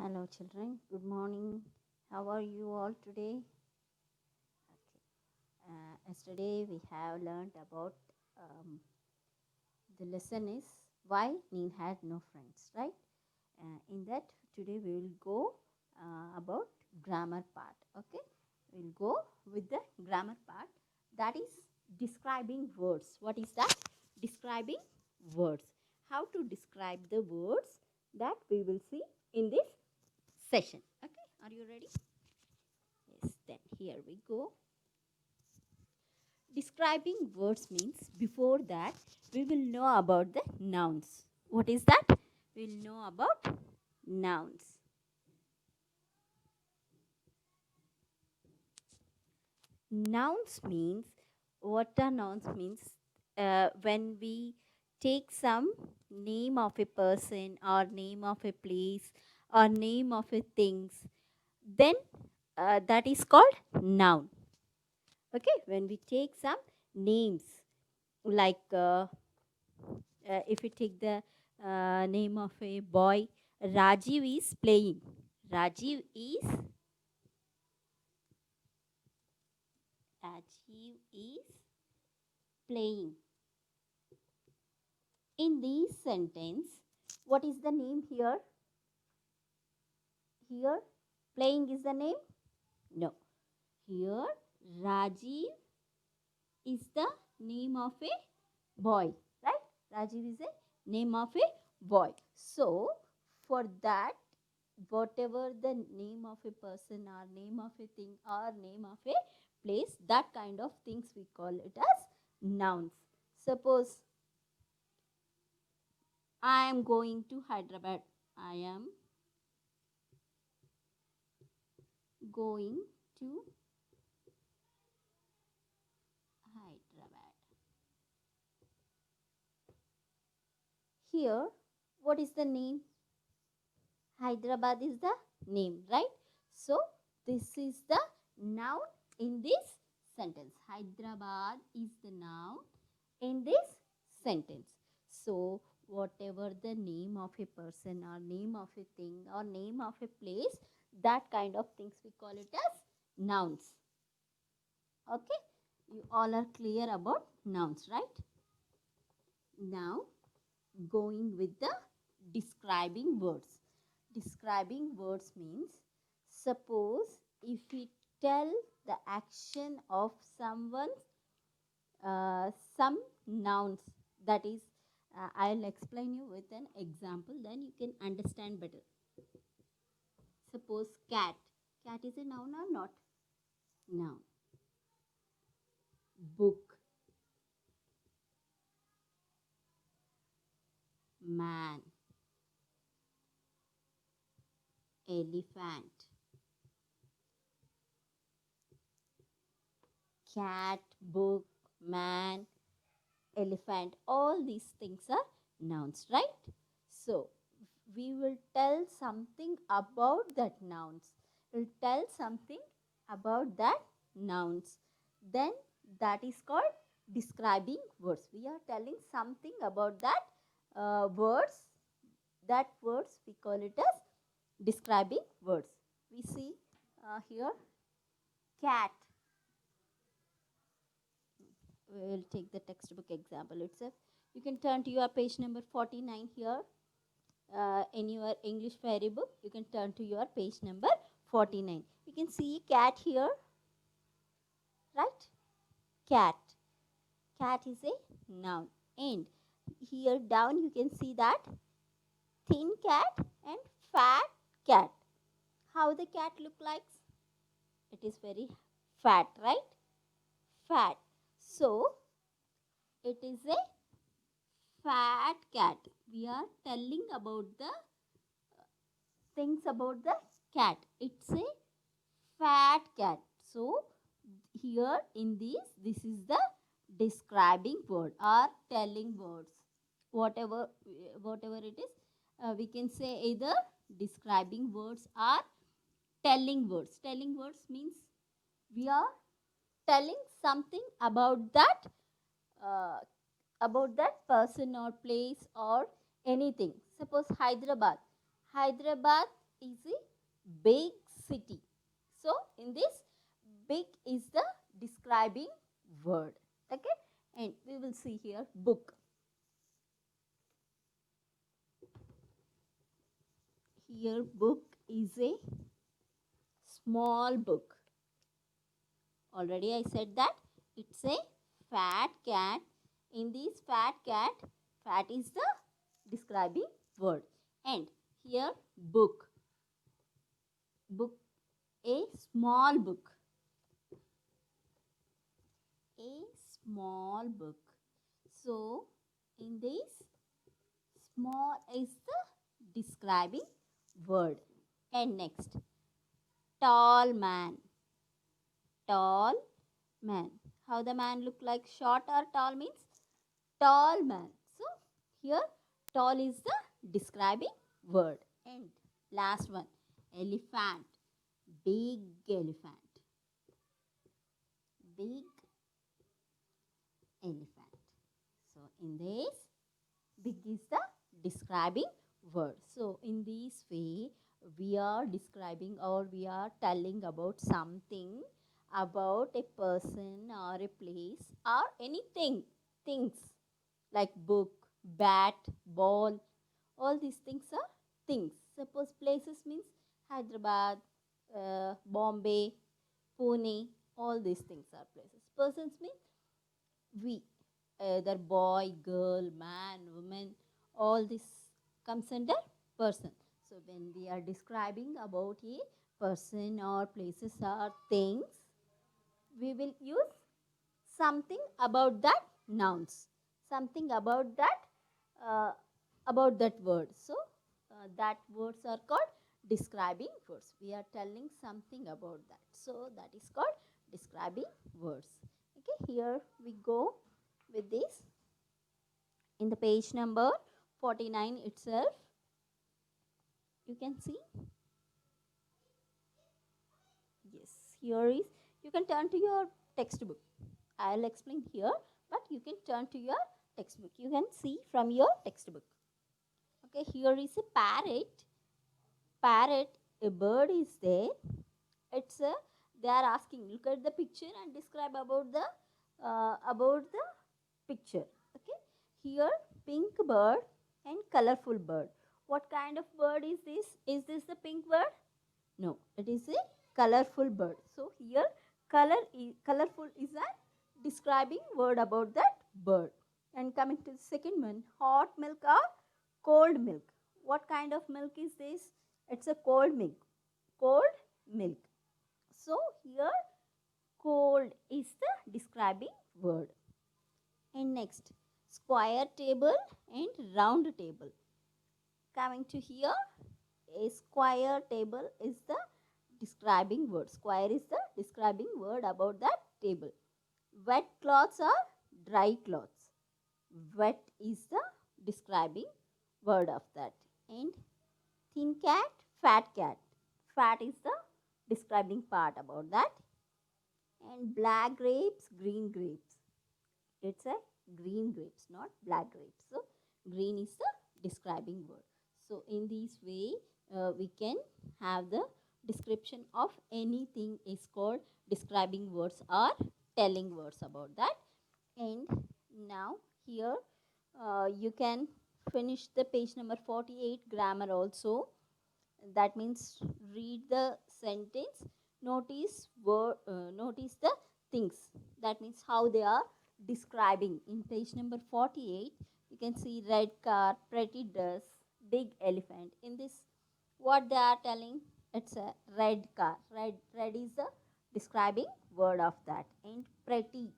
Hello children, good morning. How are you all today? Okay. Yesterday we have learned about the lesson is why Neen had no friends, right? In that today we will go about grammar part. Okay, we'll go with the grammar part, that is describing words. What is that? Describing words. How to describe the words, that we will see in this session. Okay, are you ready? Yes, then here we go. Describing words means before that we will know about the nouns. What is that? We will know about nouns. Nouns means, what are nouns means? When we take some name of a person or name of a place or name of a things, then that is called noun. Okay, when we take some names like if we take the name of a boy, Rajiv is playing. Rajiv is Rajiv is playing. In this sentence, what is the name here? Here, playing is the name? No. Here, Rajiv is the name of a boy, right? Rajiv is a name of a boy. So, for that, whatever the name of a person or name of a thing or name of a place, that kind of things we call it as nouns. Suppose I am going to Hyderabad. I am going to Hyderabad. Here, what is the name? Hyderabad is the name, right? So, this is the noun in this sentence. Hyderabad is the noun in this sentence. So, whatever the name of a person or name of a thing or name of a place, that kind of things we call it as nouns. Okay? You all are clear about nouns, right? Now, going with the describing words. Describing words means, suppose if we tell the action of someone, some nouns, that is, I'll explain you with an example, then you can understand better. Suppose cat. Cat is a noun or not? Noun. Book. Man. Elephant. Cat, book, man, elephant, all these things are nouns, right? So, we will tell something about that nouns. We'll tell something about that nouns. Then that is called describing words. We are telling something about that words. That words we call it as describing words. We see here cat. We will take the textbook example itself. You can turn to your page number 49 here. In your English fairy book, you can turn to your page number 49. You can see cat here, right? Cat. Cat is a noun. And here down you can see that thin cat and fat cat. How the cat look like? It is very fat, right? Fat. So, it is a fat cat. We are telling about the things about the cat. It's a fat cat. So, here in this is the describing word or telling words. Whatever it is, we can say either describing words or telling words. Telling words means we are telling something uh, about that person or place or anything. Suppose Hyderabad. Hyderabad is a big city. So in this, big is the describing word. Okay, and we will see here book. Here book is a small book. Already I said that it's a fat cat. In this fat cat, fat is the describing word. And here book. Book, a small book. A small book. So in this, small is the describing word. And next, tall man. Tall man. How the man look like? Short or tall means tall man. So here tall is the describing word. And last one, elephant. Big elephant. Big elephant. So in this, big is the describing word. So in this way, we are describing or we are telling about something, about a person or a place or anything, things like book, bat, ball, all these things are things. Suppose places means Hyderabad, Bombay, Pune, all these things are places. Persons means we, either boy, girl, man, woman, all this comes under person. So when we are describing about a person or places or things, we will use something about that nouns, something about that word. So that words are called describing words. We are telling something about that. So that is called describing words. Okay, here we go with this. In the page number 49 itself, you can see. Yes, here is, you can turn to your textbook. I will explain here, but you can turn to your textbook. You can see from your textbook. Okay, here is a parrot. Parrot, a bird is there. It's a, they are asking, look at the picture and describe about the picture. Okay, here pink bird and colorful bird. What kind of bird is this? Is this the pink bird? No, it is a colorful bird. So here colorful is a describing word about that bird. And coming to the second one, hot milk or cold milk. What kind of milk is this? It's a cold milk. Cold milk. So here cold is the describing word. And next, square table and round table. Coming to here, a square table is the describing word. Square is the describing word about that table. Wet cloths or dry cloths. Wet is the describing word of that. And thin cat, fat cat. Fat is the describing part about that. And black grapes, green grapes. It's a green grapes, not black grapes. So green is the describing word. So in this way, we can have the description of anything is called describing words or telling words about that. And now here you can finish the page number 48 grammar also. That means read the sentence, notice the things. That means how they are describing. In page number 48, you can see red car, pretty dress, big elephant. In this, what they are telling, it's a red car. Red is the describing word of that. And pretty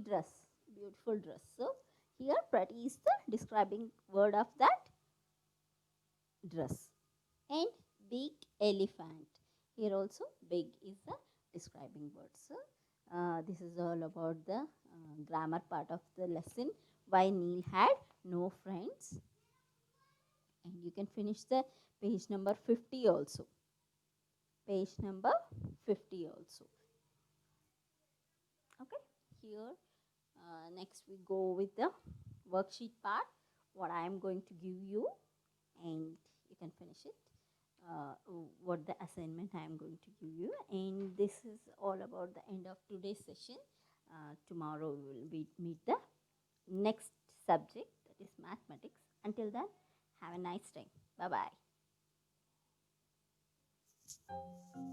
dress, beautiful dress. So here pretty is the describing word of that dress. And big elephant. Here also big is the describing word. So this is all about the grammar part of the lesson. Why Neil had no friends. And you can finish the page number 50 also. Page number 50 also. Okay, here next we go with the worksheet part, what I am going to give you, and you can finish it. what the assignment I am going to give you. And this is all about the end of today's session. Tomorrow we will meet the next subject, that is mathematics. Until then, have a nice time. Bye bye.